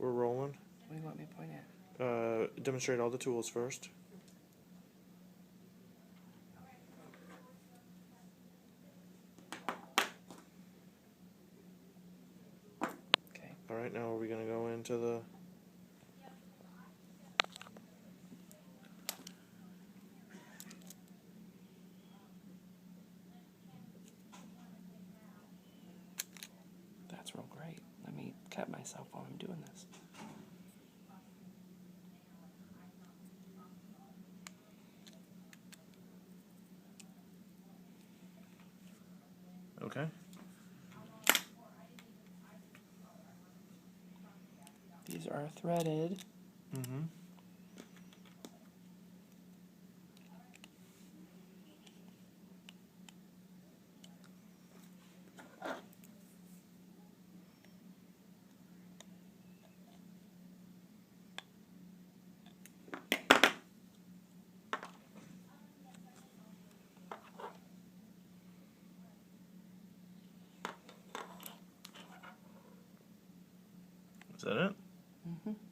We're rolling. What do you want me to point at? Demonstrate all the tools first. Okay. Alright, now are we going to go into the... That's real great. Let me cut myself while I'm doing this. Okay. These are threaded. Mm-hmm. Is that it? Mm-hmm.